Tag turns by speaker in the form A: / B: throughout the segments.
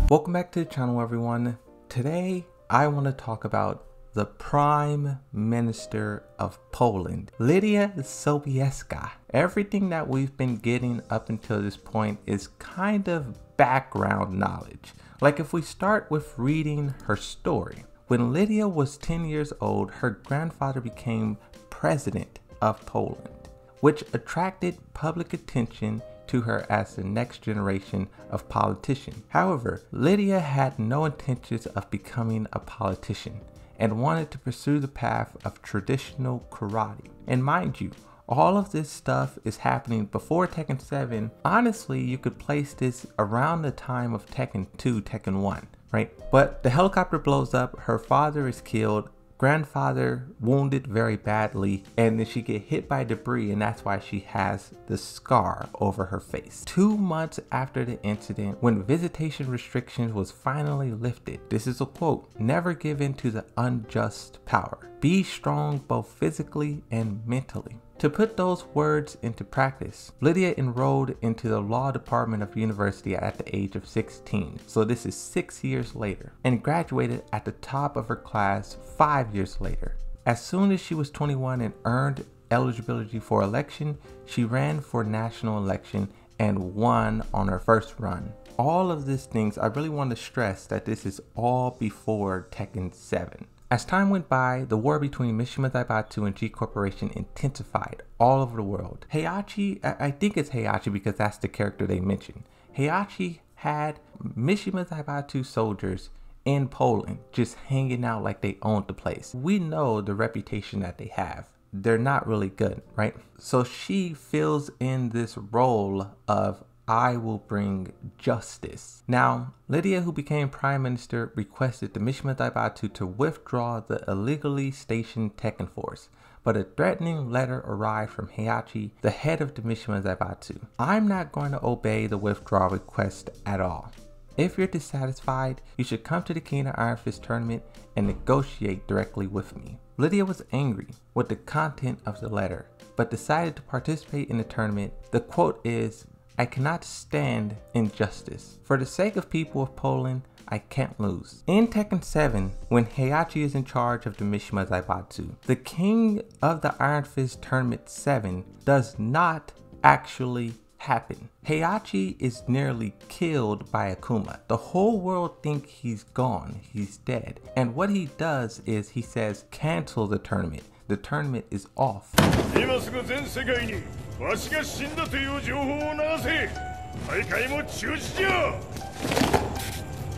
A: Welcome back to the channel, everyone. Today I want to talk about the Prime Minister of Poland, Lidia Sobieska. Everything that we've been getting up until this point is kind of background knowledge. Like if we start with reading her story. When Lidia was 10 years old, her grandfather became president of Poland, which attracted public attention to her as the next generation of politician. However, Lidia had no intentions of becoming a politician and wanted to pursue the path of traditional karate. And mind you, all of this stuff is happening before Tekken 7. Honestly, you could place this around the time of Tekken 2, Tekken 1, right? But the helicopter blows up, her father is killed, grandfather wounded very badly, and then she get hit by debris, and that's why she has the scar over her face. 2 months after the incident, when visitation restrictions was finally lifted, this is a quote, "Never give in to the unjust power. Be strong both physically and mentally." To put those words into practice, Lidia enrolled into the law department of university at the age of 16, so this is 6 years later, and graduated at the top of her class 5 years later. As soon as she was 21 and earned eligibility for election, she ran for national election and won on her first run. All of these things, I really want to stress that this is all before Tekken 7. As time went by, the war between Mishima Zaibatsu and G Corporation intensified all over the world. Heihachi, I think it's Heihachi because that's the character they mentioned. Heihachi had Mishima Zaibatsu soldiers in Poland just hanging out like they owned the place. We know the reputation that they have. They're not really good, right? So she fills in this role of I will bring justice. Now, Lidia, who became prime minister, requested the Mishima Zaibatsu to withdraw the illegally stationed Tekken force, but a threatening letter arrived from Heihachi, the head of the Mishima Zaibatsu. I'm not going to obey the withdrawal request at all. If you're dissatisfied, you should come to the King of Iron Fist tournament and negotiate directly with me. Lidia was angry with the content of the letter, but decided to participate in the tournament. The quote is, "I cannot stand injustice. For the sake of people of Poland, I can't lose." In Tekken 7, when Heihachi is in charge of the Mishima Zaibatsu, the King of the Iron Fist Tournament 7 does not actually happen. Heihachi is nearly killed by Akuma. The whole world thinks he's gone, he's dead. And what he does is he says, cancel the tournament. The tournament is off.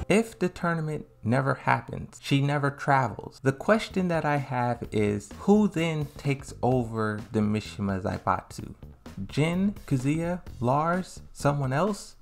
A: If the tournament never happens, she never travels. The question that I have is, who then takes over the Mishima Zaibatsu? Jin, Kazuya, Lars, someone else?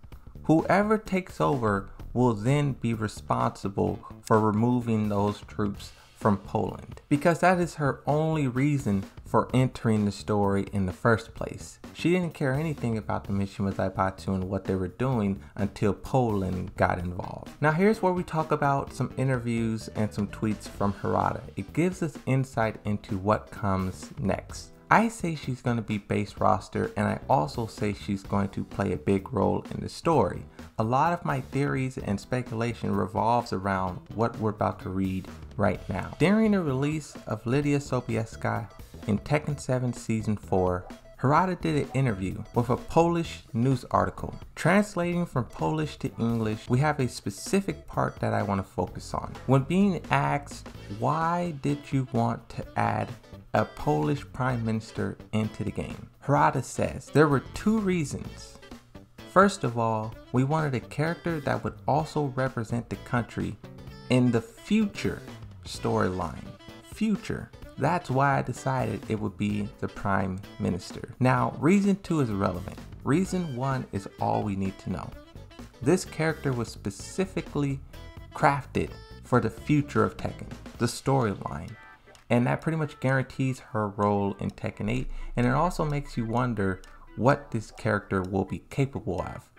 A: Whoever takes over will then be responsible for removing those troops from Poland, because that is her only reason for entering the story in the first place. She didn't care anything about the Mishima Zaibatsu and what they were doing until Poland got involved. Now here's where we talk about some interviews and some tweets from Harada. It gives us insight into what comes next. I say she's going to be base roster, and I also say she's going to play a big role in the story. A lot of my theories and speculation revolves around what we're about to read right now. During the release of Lidia Sobieska in Tekken 7 Season 4, Harada did an interview with a Polish news article. Translating from Polish to English, we have a specific part that I want to focus on. When being asked, why did you want to add a Polish prime minister into the game, Harada says, there were 2 reasons. First of all, we wanted a character that would also represent the country in the future storyline. Future. That's why I decided it would be the prime minister. Now, reason 2 is irrelevant. Reason 1 is all we need to know. This character was specifically crafted for the future of Tekken, the storyline. And that pretty much guarantees her role in Tekken 8, and it also makes you wonder what this character will be capable of.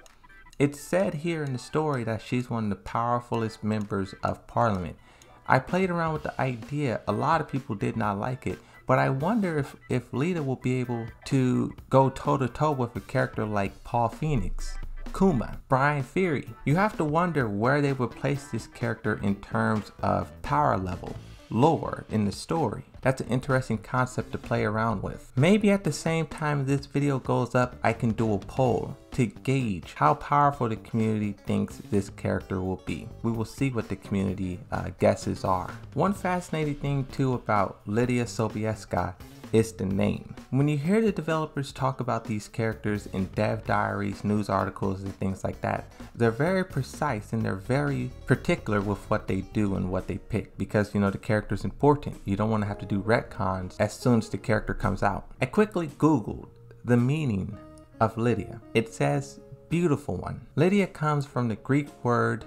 A: It's said here in the story that she's one of the powerfulest members of parliament. I played around with the idea. A lot of people did not like it, but I wonder if Lidia will be able to go toe to toe with a character like Paul Phoenix. Kuma, Brian Fury. You have to wonder where they would place this character in terms of power level, lore in the story. That's an interesting concept to play around with. Maybe at the same time this video goes up, I can do a poll to gauge how powerful the community thinks this character will be. We will see what the community guesses are. One fascinating thing too about Lidia Sobieska is the name. When you hear the developers talk about these characters in dev diaries, news articles, and things like that, they're very precise and they're very particular with what they do and what they pick, because you know the character's important. You don't want to have to do retcons as soon as the character comes out. I quickly googled the meaning of Lidia. It says beautiful one. Lidia comes from the Greek word,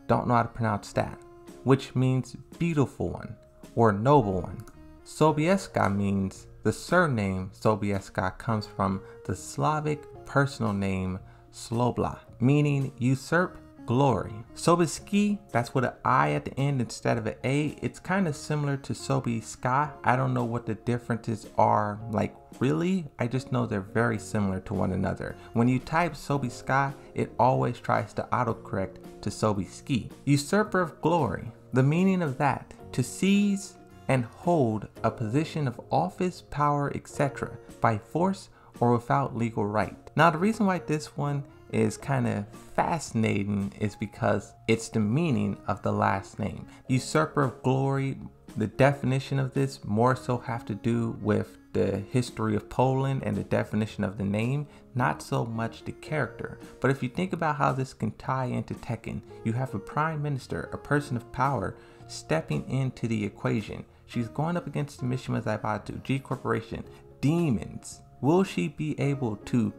A: don't know how to pronounce that, which means beautiful one or noble one. Sobieska means, the surname Sobieska comes from the Slavic personal name Slobla, meaning usurp glory. Sobieski, that's with an I at the end instead of an A. It's kind of similar to Sobieska. I don't know what the differences are like really. I just know they're very similar to one another. When you type Sobieska, it always tries to autocorrect to Sobieski. Usurper of glory. The meaning of that, to seize and hold a position of office, power, etc. by force or without legal right. Now the reason why this one is kind of fascinating is because it's the meaning of the last name. Usurper of glory, the definition of this more so have to do with the history of Poland and the definition of the name, not so much the character. But if you think about how this can tie into Tekken, you have a prime minister, a person of power, stepping into the equation. She's going up against the Mishima Zaibatsu, G Corporation, demons. Will she be able to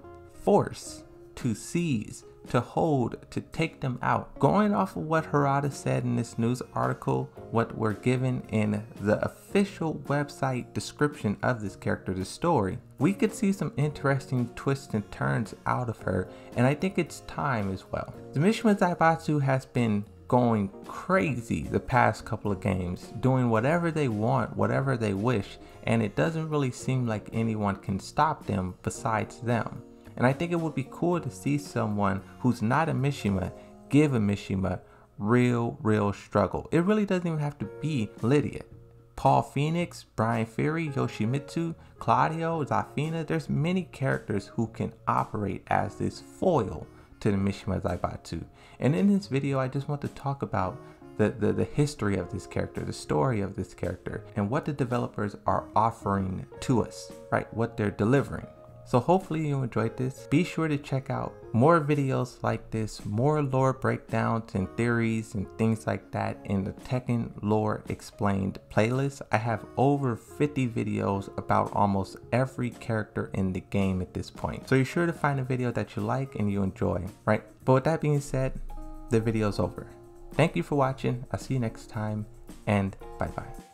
A: force, to seize, to hold, to take them out? Going off of what Harada said in this news article, what we're given in the official website description of this character, the story, we could see some interesting twists and turns out of her, and I think it's time as well. The Mishima Zaibatsu has been going crazy the past couple of games, doing whatever they want, whatever they wish, and it doesn't really seem like anyone can stop them besides them. And I think it would be cool to see someone who's not a Mishima give a Mishima real struggle. It really doesn't even have to be Lidia. Paul Phoenix, Brian Fury, Yoshimitsu, Claudio, Zafina, there's many characters who can operate as this foil to the Mishima Zaibatsu. And in this video, I just want to talk about the history of this character, the story of this character, and what the developers are offering to us, right? What they're delivering. So hopefully you enjoyed this. Be sure to check out more videos like this, more lore breakdowns and theories and things like that in the Tekken Lore Explained playlist. I have over 50 videos about almost every character in the game at this point. So you're sure to find a video that you like and you enjoy, right? But with that being said, the video's over. Thank you for watching. I'll see you next time, and bye-bye.